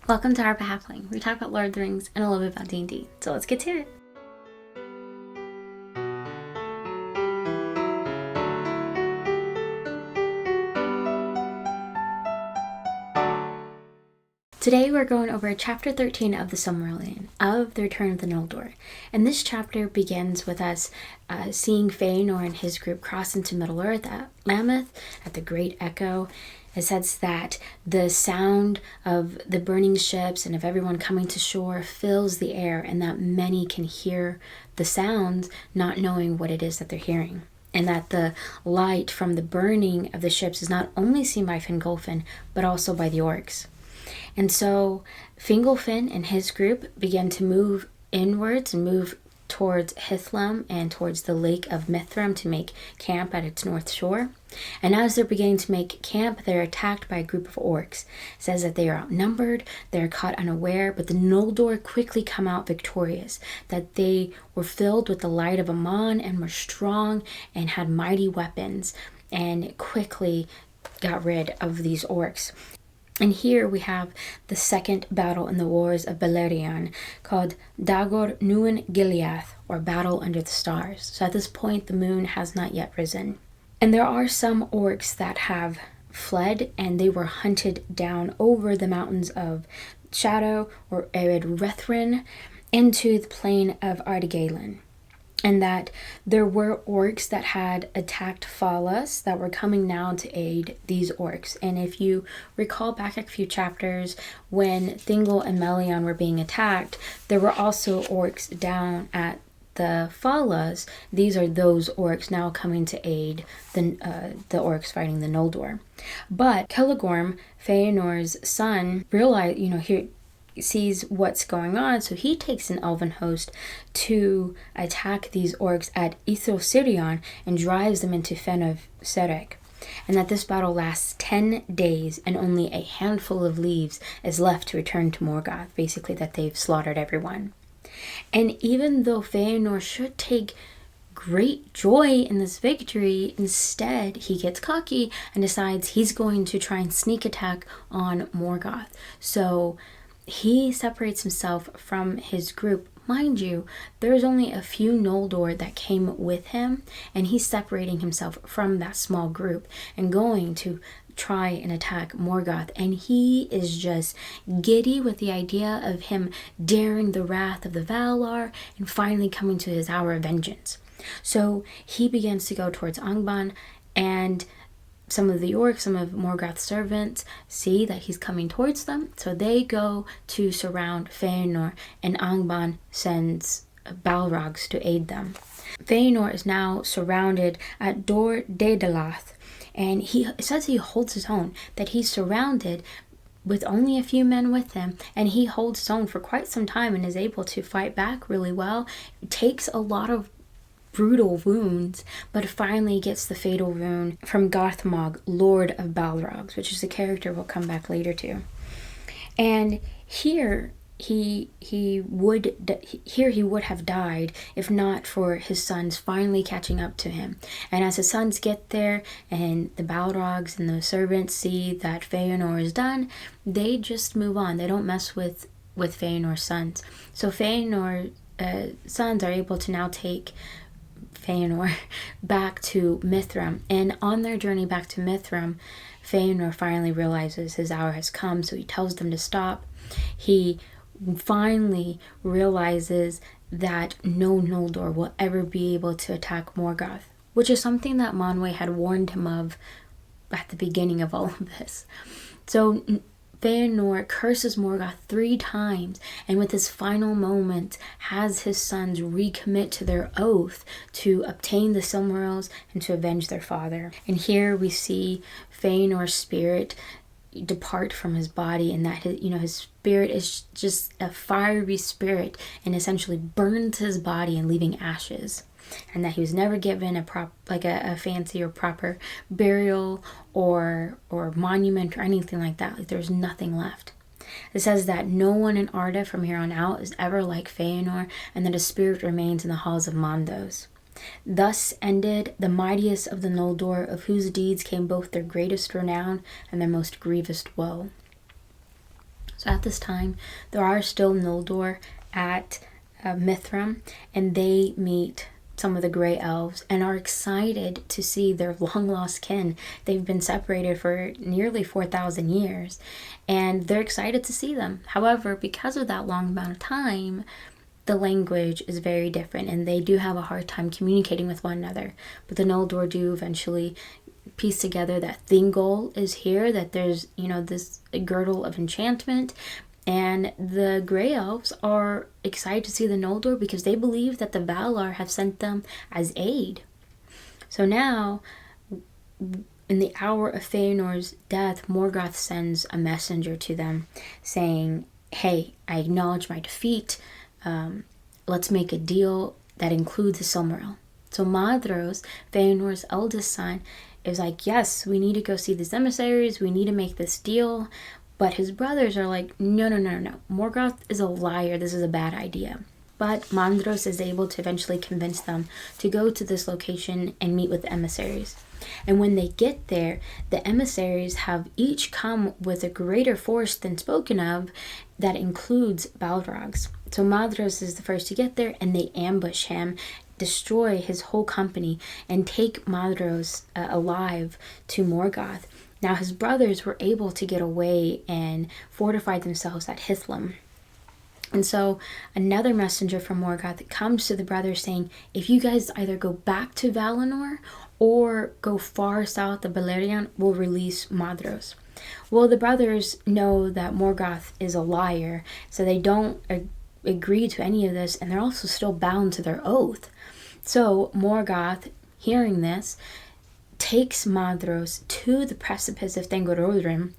Welcome to Harpa Halfling. We talk about Lord of the Rings and a little bit about D&D. So let's get to it. Today we're going over chapter 13 of the Silmarillion, of the Return of the Noldor. And this chapter begins with us seeing Fëanor and his group cross into Middle-earth at Lambeth, at the Great Echo. It says that the sound of the burning ships and of everyone coming to shore fills the air, and that many can hear the sounds not knowing what it is that they're hearing. And that the light from the burning of the ships is not only seen by Fingolfin, but also by the orcs. And so Fingolfin and his group began to move inwards and move towards Hithlum and towards the Lake of Mithram to make camp at its north shore. And as they're beginning to make camp, they're attacked by a group of orcs. It says that they are outnumbered, they're caught unaware, but the Noldor quickly come out victorious, that they were filled with the light of Aman and were strong and had mighty weapons and quickly got rid of these orcs. And here we have the second battle in the wars of Beleriand, called Dagor Nuin Gileath, or Battle Under the Stars. So at this point, the moon has not yet risen. And there are some orcs that have fled, and they were hunted down over the mountains of Shadow, or Ered Rethrin, into the plain of Ardigalan. And that there were orcs that had attacked Falas that were coming now to aid these orcs. And if you recall back a few chapters, when Thingol and Melion were being attacked, there were also orcs down at the Falas. These are those orcs now coming to aid the orcs fighting the Noldor. But Celegorm, Fëanor's son, realized, he sees what's going on, so he takes an elven host to attack these orcs at Ithosirion and drives them into Fen of Serek. And that this battle lasts 10 days and only a handful of leaves is left to return to Morgoth, basically that they've slaughtered everyone. And even though Fëanor should take great joy in this victory, instead he gets cocky and decides he's going to try and sneak attack on Morgoth. So he separates himself from his group. Mind you, there's only a few Noldor that came with him, and he's separating himself from that small group and going to try and attack Morgoth. And he is just giddy with the idea of him daring the wrath of the Valar and finally coming to his hour of vengeance. So he begins to go towards Angband, and some of the orcs, some of Morgoth's servants, see that he's coming towards them, so they go to surround Fëanor, and Angband sends Balrogs to aid them. Fëanor is now surrounded at Dor Daedalath, and it says he holds his own, that he's surrounded with only a few men with him, and he holds his own for quite some time and is able to fight back really well. It takes a lot of brutal wounds, but finally gets the fatal wound from Garthmog, Lord of Balrogs, which is a character we'll come back later to. And here he would have died if not for his sons finally catching up to him. And as his sons get there and the Balrogs and the servants see that Fëanor is done, they just move on. They don't mess with Fëanor's sons. So Fëanor's sons are able to now take Fëanor back to Mithram, and on their journey back to Mithram, Fëanor finally realizes his hour has come, so he tells them to stop. He finally realizes that no Noldor will ever be able to attack Morgoth, which is something that Manwë had warned him of at the beginning of all of this. So Fëanor curses Morgoth 3 times, and with his final moment has his sons recommit to their oath to obtain the Silmarils and to avenge their father. And here we see Fëanor's spirit depart from his body, and that his spirit is just a fiery spirit and essentially burns his body and leaving ashes. And that he was never given a fancy or proper burial or monument or anything like that. Like, there's nothing left. It says that no one in Arda from here on out is ever like Fëanor, and that his spirit remains in the halls of Mandos. Thus ended the mightiest of the Noldor, of whose deeds came both their greatest renown and their most grievous woe. So At this time, there are still Noldor at Mithram, and they meet some of the Grey Elves and are excited to see their long-lost kin. They've been separated for nearly 4,000 years, and they're excited to see them. However, because of that long amount of time, the language is very different, and they do have a hard time communicating with one another. But the Noldor do eventually piece together that Thingol is here, that there's, this girdle of enchantment, and the Grey Elves are excited to see the Noldor because they believe that the Valar have sent them as aid. So now, in the hour of Feanor's death, Morgoth sends a messenger to them saying, hey, I acknowledge my defeat. Let's make a deal that includes the Silmaril. So Madros, Feanor's eldest son, is like, yes, we need to go see these emissaries. We need to make this deal. But his brothers are like, no. Morgoth is a liar. This is a bad idea. But Mandros is able to eventually convince them to go to this location and meet with the emissaries. And when they get there, the emissaries have each come with a greater force than spoken of that includes Balrogs. So Madros is the first to get there, and they ambush him, destroy his whole company, and take Madros alive to Morgoth. Now his brothers were able to get away and fortify themselves at Hithlum. And so another messenger from Morgoth comes to the brothers saying, if you guys either go back to Valinor or go far south of Beleriand, we'll release Madros. Well, the brothers know that Morgoth is a liar, so they don't agree to any of this, and they're also still bound to their oath. So Morgoth, hearing this, takes Madros to the precipice of Thangorodrim,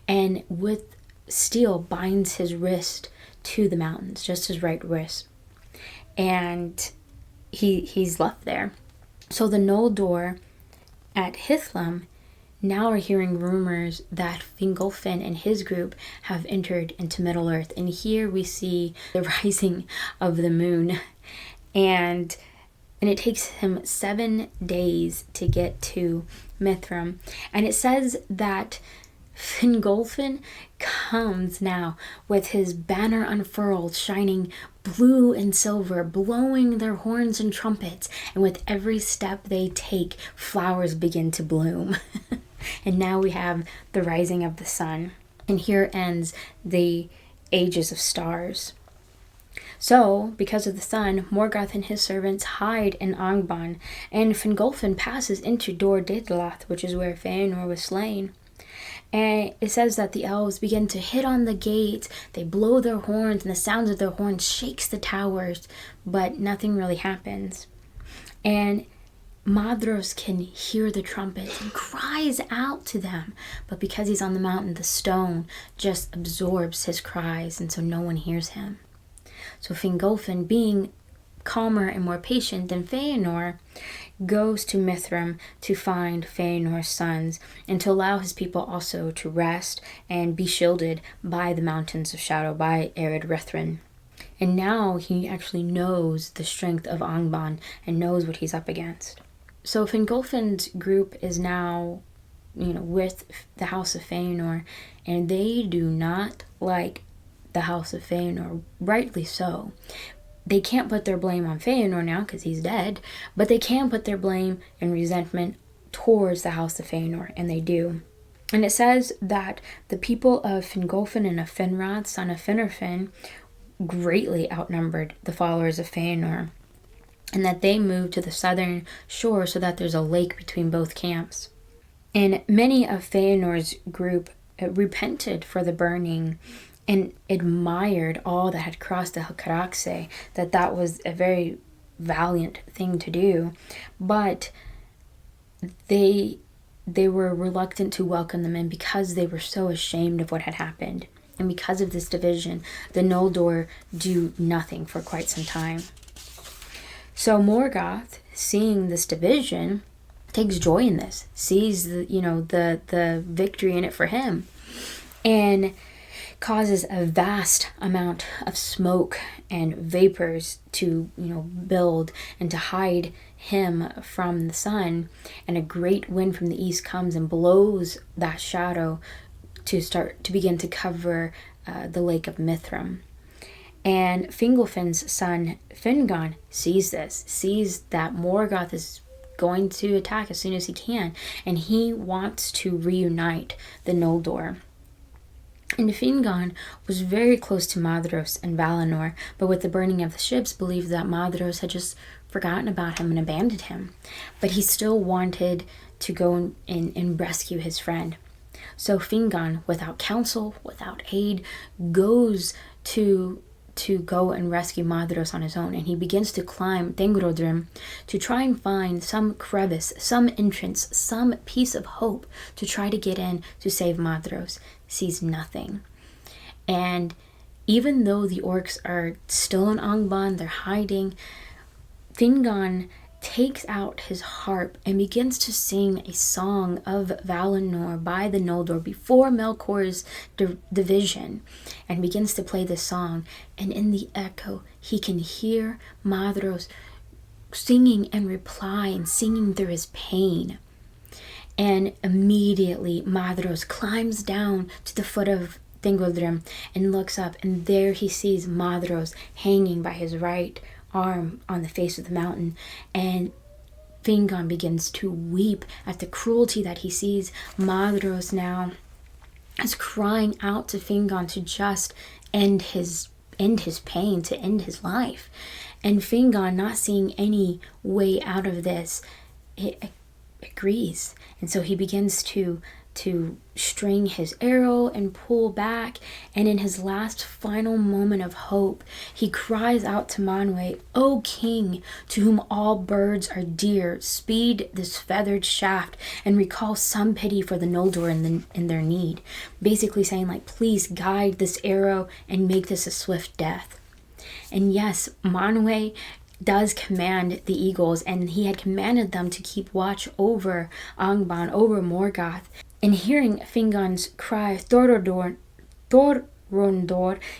and with steel binds his wrist to the mountains, just his right wrist. And he's left there. So the Noldor at Hithlum now are hearing rumors that Fingolfin and his group have entered into Middle-earth. And here we see the rising of the moon. And it takes him 7 days to get to Mithram. And it says that Fingolfin comes now with his banner unfurled, shining blue and silver, blowing their horns and trumpets. And with every step they take, flowers begin to bloom. And now we have the rising of the sun. And here ends the ages of stars. So, because of the sun, Morgoth and his servants hide in Angband, and Fingolfin passes into Dor Daidalos, which is where Feanor was slain. And it says that the elves begin to hit on the gates, they blow their horns, and the sounds of their horns shakes the towers, but nothing really happens. And Madros can hear the trumpets and cries out to them, but because he's on the mountain, the stone just absorbs his cries, and so no one hears him. So Fingolfin, being calmer and more patient than Feanor, goes to Mithram to find Feanor's sons and to allow his people also to rest and be shielded by the mountains of shadow, by Ered Rithrin. And now he actually knows the strength of Angband and knows what he's up against. So Fingolfin's group is now, with the House of Feanor, and they do not like the House of Feanor, rightly so. They can't put their blame on Feanor now because he's dead, but they can put their blame and resentment towards the House of Feanor, and they do. And it says that the people of Fingolfin and of Finrod, son of Finarfin, greatly outnumbered the followers of Feanor, and that they moved to the southern shore so that there's a lake between both camps. And many of Feanor's group repented for the burning and admired all that had crossed the Caraxes, that was a very valiant thing to do. But they were reluctant to welcome them in because they were so ashamed of what had happened. And because of this division, the Noldor do nothing for quite some time. So Morgoth, seeing this division, takes joy in this, sees the victory in it for him, and causes a vast amount of smoke and vapors to build and to hide him from the sun. And a great wind from the east comes and blows that shadow to begin to cover the lake of Mithram. And Fingolfin's son Fingon sees this, sees that Morgoth is going to attack as soon as he can, and he wants to reunite the Noldor. And Fingon was very close to Maedhros and Valinor, but with the burning of the ships, believed that Maedhros had just forgotten about him and abandoned him. But he still wanted to go and rescue his friend. So Fingon, without counsel, without aid, goes to go and rescue Maedhros on his own, and he begins to climb Tengrodrim to try and find some crevice, some entrance, some piece of hope to try to get in to save Maedhros. Sees nothing. And even though the orcs are still in Angband, they're hiding, Fingon takes out his harp and begins to sing a song of Valinor by the Noldor before Melkor's division, and begins to play this song. And in the echo, he can hear Maedhros singing and replying, singing through his pain. And immediately Maedhros climbs down to the foot of Tengrodrim and looks up, and there he sees Maedhros hanging by his right arm on the face of the mountain, and Fingon begins to weep at the cruelty that he sees. Maedhros now is crying out to Fingon to just end his pain, to end his life. And Fingon, not seeing any way out of this, agrees. And so he begins to string his arrow and pull back, and in his last final moment of hope, he cries out to Manwë, "O king, to whom all birds are dear, speed this feathered shaft and recall some pity for the Noldor in their need." Basically saying, like, please guide this arrow and make this a swift death. And yes, Manwë does command the eagles, and he had commanded them to keep watch over Angband, over Morgoth. And hearing Fingon's cry, Thorondor,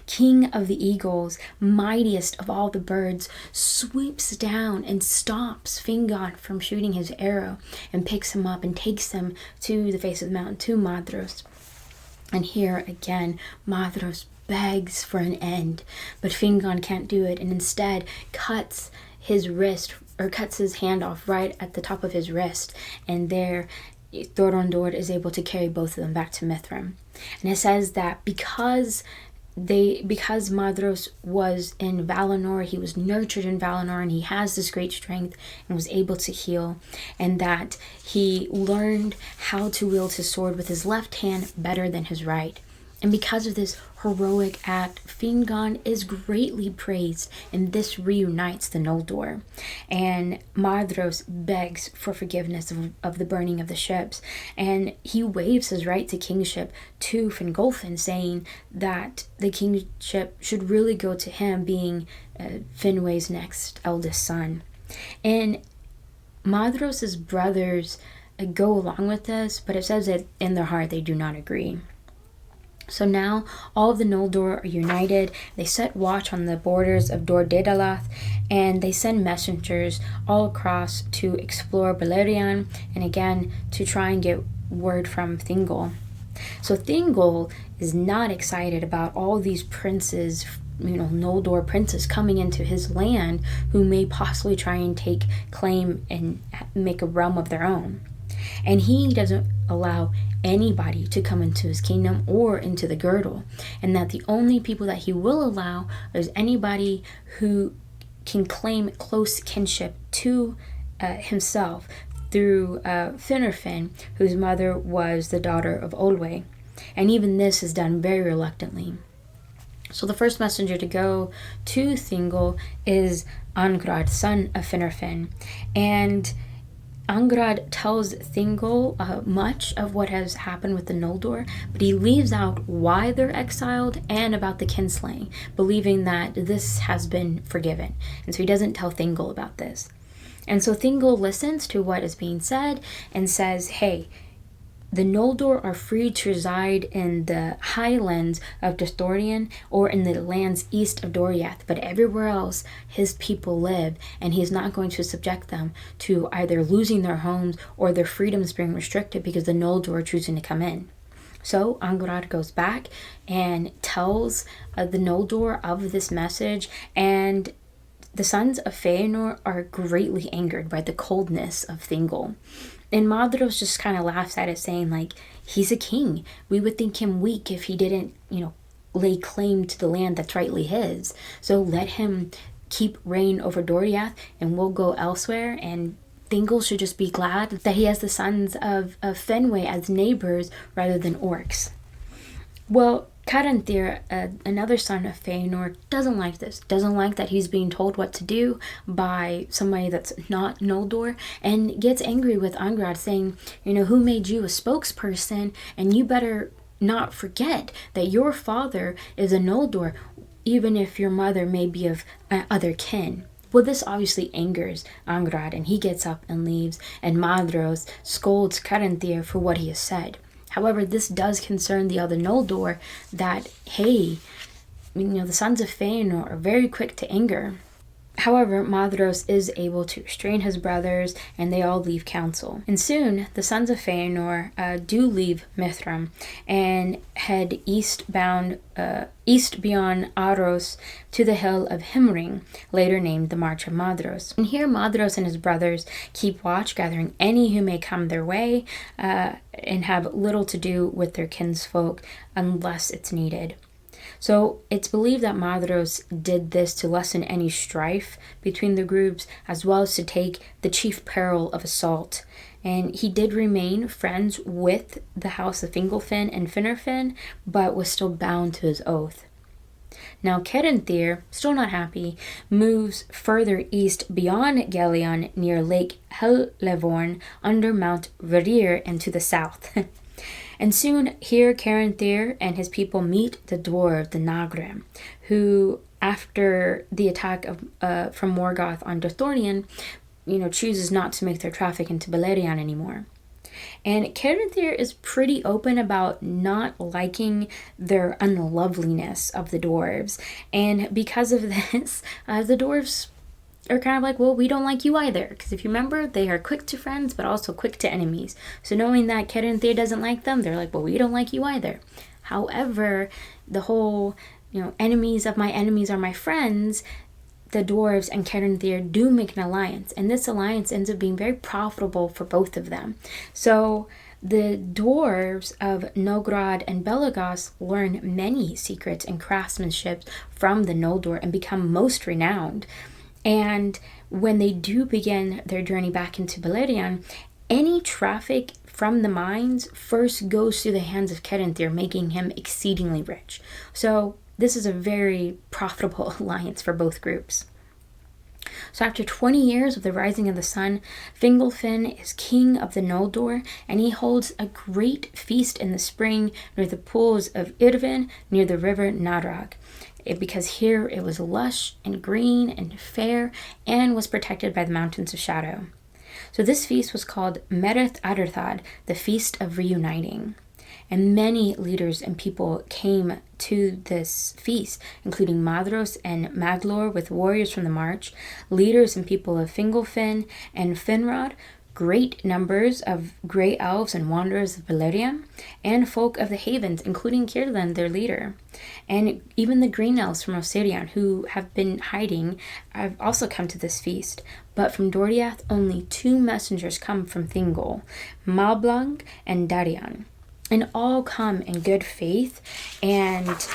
king of the eagles, mightiest of all the birds, sweeps down and stops Fingon from shooting his arrow, and picks him up and takes him to the face of the mountain, to Maedhros. And here again, Maedhros begs for an end, but Fingon can't do it, and instead cuts his wrist, or cuts his hand off right at the top of his wrist, and there Thorondor is able to carry both of them back to Mithram. And it says that because Maedhros was in Valinor, he was nurtured in Valinor, and he has this great strength and was able to heal, and that he learned how to wield his sword with his left hand better than his right. And because of this heroic act, Fingon is greatly praised, and this reunites the Noldor. And Maedhros begs for forgiveness of the burning of the ships, and he waives his right to kingship to Fingolfin, saying that the kingship should really go to him, being Finwë's next eldest son. And Maedhros' brothers go along with this, but it says that in their heart they do not agree. So now all of the Noldor are united. They set watch on the borders of Dor Daedalath, and they send messengers all across to explore Beleriand, and again to try and get word from Thingol. So Thingol is not excited about all these princes, Noldor princes coming into his land who may possibly try and take claim and make a realm of their own. And he doesn't allow anybody to come into his kingdom or into the girdle, and that the only people that he will allow is anybody who can claim close kinship to himself through Finarfin, whose mother was the daughter of Olwe. And even this is done very reluctantly. So the first messenger to go to Thingol is Angrod, son of Finarfin, and Angrod tells Thingol much of what has happened with the Noldor, but he leaves out why they're exiled and about the kinslaying, believing that this has been forgiven. And so he doesn't tell Thingol about this. And so Thingol listens to what is being said and says, hey, the Noldor are free to reside in the highlands of Dithorian or in the lands east of Doriath, but everywhere else his people live, and he is not going to subject them to either losing their homes or their freedoms being restricted because the Noldor are choosing to come in. So Angrod goes back and tells the Noldor of this message, and the sons of Feanor are greatly angered by the coldness of Thingol. And Madros just kind of laughs at it, saying, like, he's a king. We would think him weak if he didn't, lay claim to the land that's rightly his. So let him keep reign over Doriath, and we'll go elsewhere. And Thingol should just be glad that he has the sons of Fenway as neighbors rather than orcs. Well, Caranthir, another son of Feanor, doesn't like this. Doesn't like that he's being told what to do by somebody that's not Noldor, and gets angry with Angrod, saying, who made you a spokesperson? And you better not forget that your father is a Noldor, even if your mother may be of other kin. Well, this obviously angers Angrod, and he gets up and leaves, and Madros scolds Caranthir for what he has said. However, this does concern the other Noldor, that, hey, the sons of Feanor are very quick to anger. However, Madros is able to restrain his brothers, and they all leave council. And soon, the sons of Feanor do leave Mithram and head east beyond Aros to the hill of Himring, later named the March of Madros. And here, Madros and his brothers keep watch, gathering any who may come their way, and have little to do with their kinsfolk unless it's needed. So it's believed that Madros did this to lessen any strife between the groups, as well as to take the chief peril of assault. And he did remain friends with the house of Fingolfin and Finarfin, but was still bound to his oath. Now Caranthir, still not happy, moves further east beyond Gelion near Lake Hellevorn under Mount Verir and to the south. And soon here Caranthir and his people meet the dwarf, the Nagrim, who, after the attack from Morgoth on Dorthorion, chooses not to make their traffic into Beleriand anymore. And Caranthir is pretty open about not liking their unloveliness of the dwarves. And because of this, the dwarves are kind of like, well, we don't like you either. Because if you remember, they are quick to friends, but also quick to enemies. So knowing that Caranthir doesn't like them, they're like, well, we don't like you either. However, the whole, enemies of my enemies are my friends, the dwarves and Caranthir do make an alliance. And this alliance ends up being very profitable for both of them. So the dwarves of Nogrod and Belagos learn many secrets and craftsmanship from the Noldor and become most renowned. And when they do begin their journey back into Beleriand, any traffic from the mines first goes through the hands of Caranthir, making him exceedingly rich. So this is a very profitable alliance for both groups. So after 20 years of the rising of the sun, Fingolfin is king of the Noldor, and he holds a great feast in the spring near the pools of Irvin, near the river Narag. Because here it was lush and green and fair and was protected by the mountains of shadow. So this feast was called Mereth Aderthad, the Feast of Reuniting. And many leaders and people came to this feast, including Madros and Maglor with warriors from the March, leaders and people of Fingolfin and Finrod, great numbers of grey elves and wanderers of Beleriand, and folk of the havens, including Círdan, their leader. And even the green elves from Osirion, who have been hiding, have also come to this feast. But from Doriath, only 2 messengers come from Thingol, Malblang and Darian. And all come in good faith, and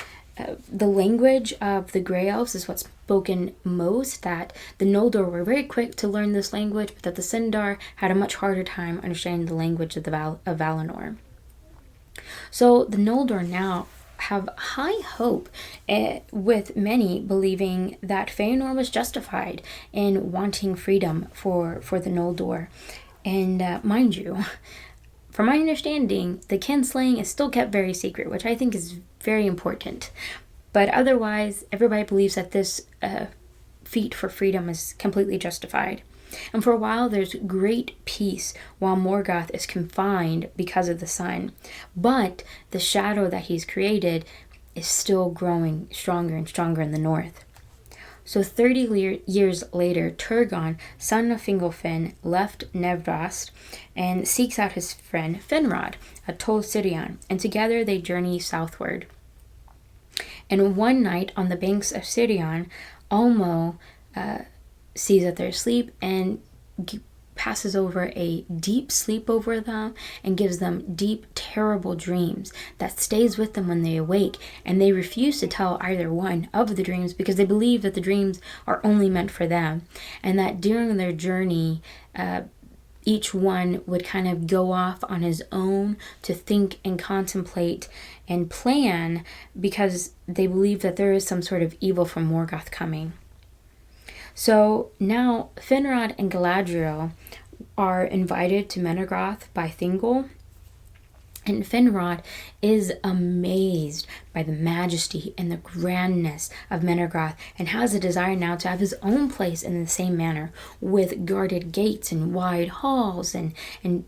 the language of the Grey Elves is what's spoken most, that the Noldor were very quick to learn this language, but that the Sindar had a much harder time understanding the language of of Valinor. So the Noldor now have high hope, with many believing that Feanor was justified in wanting freedom for the Noldor. And mind you, from my understanding, the kinslaying is still kept very secret, which I think is very important. But otherwise, everybody believes that this feat for freedom is completely justified. And for a while, there's great peace while Morgoth is confined because of the sun. But the shadow that he's created is still growing stronger and stronger in the north. So 30 years later, Turgon, son of Fingolfin, left Nevrast and seeks out his friend Finrod at Tol Sirion, and together they journey southward. And one night on the banks of Sirion, Ulmo sees that they're asleep and passes over a deep sleep over them and gives them deep, terrible dreams that stays with them when they awake. And they refuse to tell either one of the dreams because they believe that the dreams are only meant for them, and that during their journey, each one would kind of go off on his own to think and contemplate and plan because they believe that there is some sort of evil from Morgoth coming. So now Finrod and Galadriel are invited to Menegroth by Thingol, and Finrod is amazed by the majesty and the grandness of Menegroth and has a desire now to have his own place in the same manner, with guarded gates and wide halls and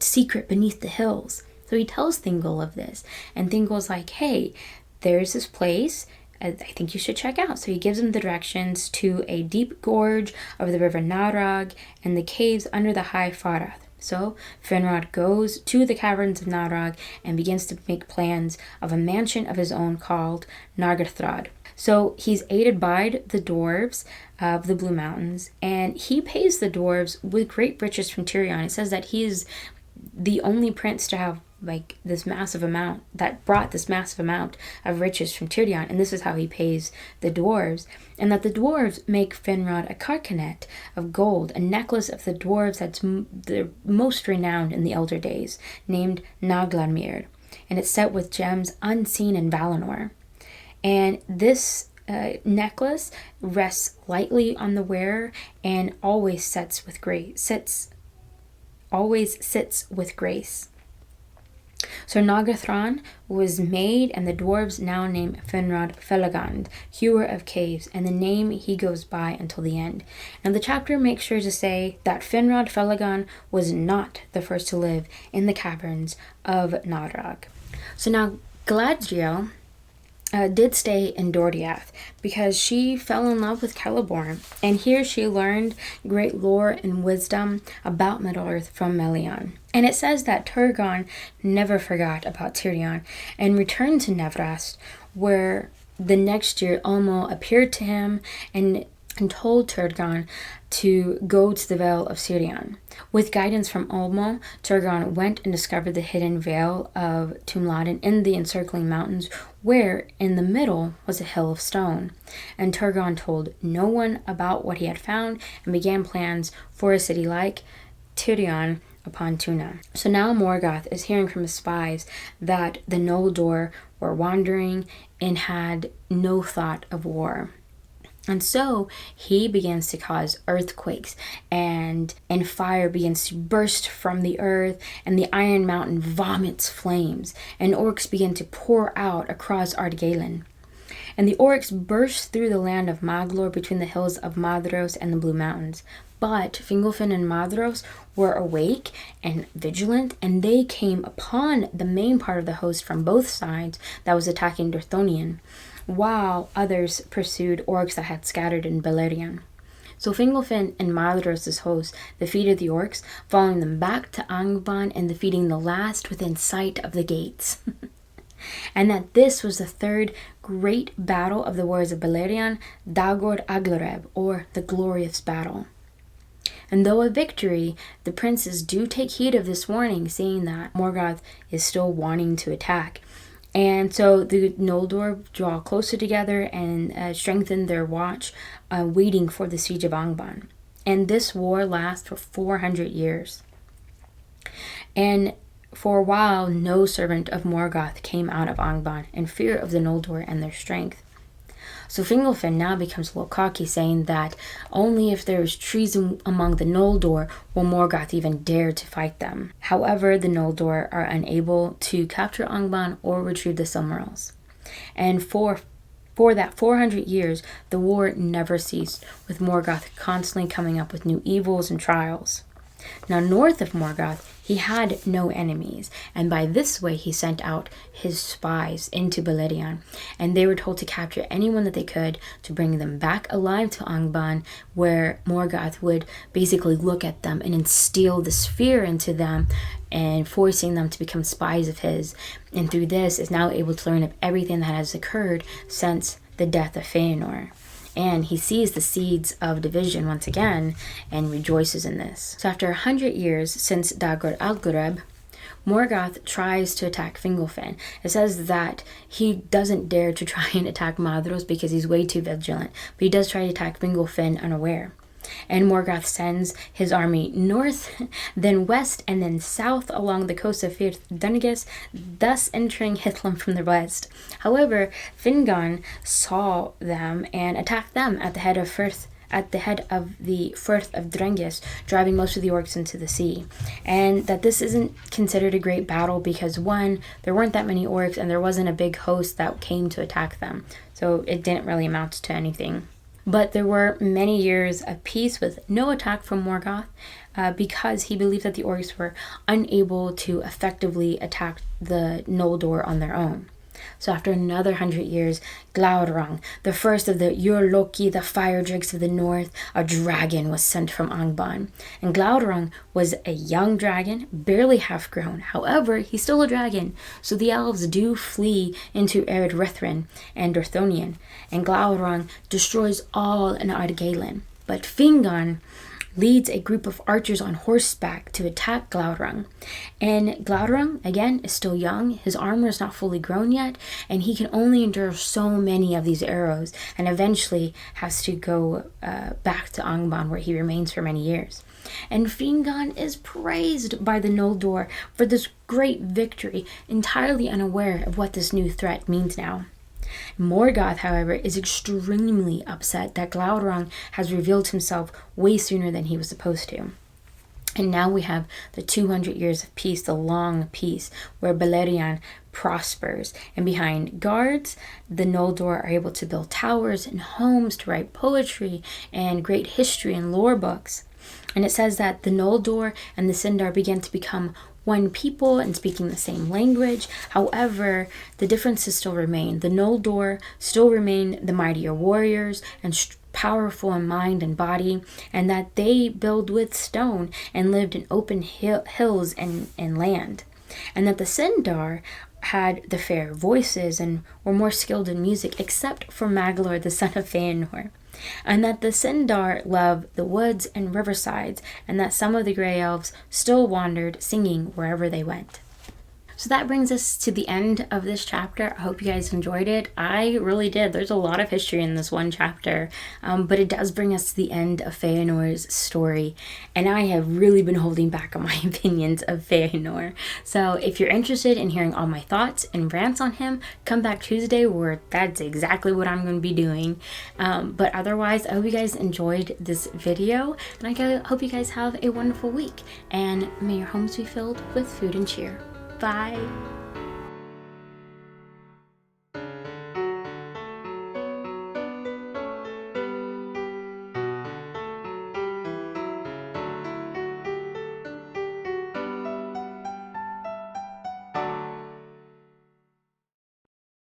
secret beneath the hills. So he tells Thingol of this, and Thingol's like, hey, there's this place I think you should check out. So he gives him the directions to a deep gorge of the river Narag and the caves under the high Farath. So Finrod goes to the caverns of Narag and begins to make plans of a mansion of his own called Nargothrond. So he's aided by the dwarves of the Blue Mountains, and he pays the dwarves with great riches from Tirion. It says that he is the only prince to have this massive amount, that brought this massive amount of riches from Tirion, and this is how he pays the dwarves. And that the dwarves make Finrod a carcanet of gold, a necklace of the dwarves that's the most renowned in the Elder Days, named Naglarmir, and it's set with gems unseen in Valinor. And this necklace rests lightly on the wearer and always sits with grace. So Nargothrond was made, and the dwarves now name Finrod Felagund, hewer of caves, and the name he goes by until the end. And the chapter makes sure to say that Finrod Felagund was not the first to live in the caverns of Narag. So now Galadriel did stay in Dordiath because she fell in love with Celeborn, and here she learned great lore and wisdom about Middle-earth from Melian. And it says that Turgon never forgot about Tirion and returned to Nevrast, where the next year Ulmo appeared to him and told Turgon to go to the Vale of Sirion. With guidance from Ulmo, Turgon went and discovered the hidden Vale of Tumladen in the encircling mountains, where in the middle was a hill of stone. And Turgon told no one about what he had found and began plans for a city like Tirion upon Tuna. So now Morgoth is hearing from his spies that the Noldor were wandering and had no thought of war. And so he begins to cause earthquakes, and fire begins to burst from the earth, and the Iron Mountain vomits flames, and orcs begin to pour out across Ardgalen. And the orcs burst through the land of Maglor between the hills of Madros and the Blue Mountains. But Fingolfin and Madros were awake and vigilant, and they came upon the main part of the host from both sides that was attacking Dorthonion, while others pursued orcs that had scattered in Beleriand. So Fingolfin and Madros' host defeated the orcs, following them back to Angband and defeating the last within sight of the gates. And that this was the third great battle of the Wars of Beleriand, Dagor Agloreb, or the glorious battle. And though a victory, the princes do take heed of this warning, seeing that Morgoth is still wanting to attack. And so the Noldor draw closer together and strengthen their watch, waiting for the siege of Angband. And this war lasts for 400 years. And for a while, no servant of Morgoth came out of Angband in fear of the Noldor and their strength. So Fingolfin now becomes a little cocky, saying that only if there is treason among the Noldor will Morgoth even dare to fight them. However, the Noldor are unable to capture Angband or retrieve the Silmarils. And for that 400 years, the war never ceased, with Morgoth constantly coming up with new evils and trials. Now, north of Morgoth He had no enemies, and by this way he sent out his spies into Beleriand, and they were told to capture anyone that they could to bring them back alive to Angband, where Morgoth would basically look at them and instill this fear into them and forcing them to become spies of his, and through this is now able to learn of everything that has occurred since the death of Feanor. And he sees the seeds of division once again and rejoices in this. So after 100 years since Dagor Algoreb, Morgoth tries to attack Fingolfin. It says that he doesn't dare to try and attack Madros because he's way too vigilant, but he does try to attack Fingolfin unaware. And Morgoth sends his army north, then west, and then south along the coast of Firth Dungus, thus entering Hithlum from the west. However, Fingon saw them and attacked them at the head of the Firth of Drengis, driving most of the orcs into the sea. And that this isn't considered a great battle because, one, there weren't that many orcs and there wasn't a big host that came to attack them. So it didn't really amount to anything. But there were many years of peace with no attack from Morgoth because he believed that the orcs were unable to effectively attack the Noldor on their own. So after another 100 years, Glaurung, the first of the Urloki, the fire drakes of the north, a dragon was sent from Angband. And Glaurung was a young dragon, barely half grown. However, he's still a dragon. So the elves do flee into Ered Rithrin and Dorthonion. And Glaurung destroys all in Ardgalen. But Fingon leads a group of archers on horseback to attack Glaurung. And Glaurung, again, is still young. His armor is not fully grown yet, and he can only endure so many of these arrows, and eventually has to go back to Angband, where he remains for many years. And Fingon is praised by the Noldor for this great victory, entirely unaware of what this new threat means now. Morgoth, however, is extremely upset that Glaurung has revealed himself way sooner than he was supposed to. And now we have the 200 years of peace, the long peace, where Beleriand prospers. And behind guards, the Noldor are able to build towers and homes to write poetry and great history and lore books. And it says that the Noldor and the Sindar began to become one people and speaking the same language. However, the differences still remain. The Noldor still remain the mightier warriors and powerful in mind and body, and that they build with stone and lived in open hills and land. And that the Sindar had the fair voices and were more skilled in music, except for Maglor, the son of Feanor. And that the Sindar loved the woods and riversides, and that some of the Grey Elves still wandered singing wherever they went. So that brings us to the end of this chapter. I hope you guys enjoyed it. I really did. There's a lot of history in this one chapter, but it does bring us to the end of Feanor's story, and I have really been holding back on my opinions of Feanor. So if you're interested in hearing all my thoughts and rants on him, come back Tuesday where that's exactly what I'm going to be doing. But otherwise, I hope you guys enjoyed this video, and I hope you guys have a wonderful week, and may your homes be filled with food and cheer. Bye.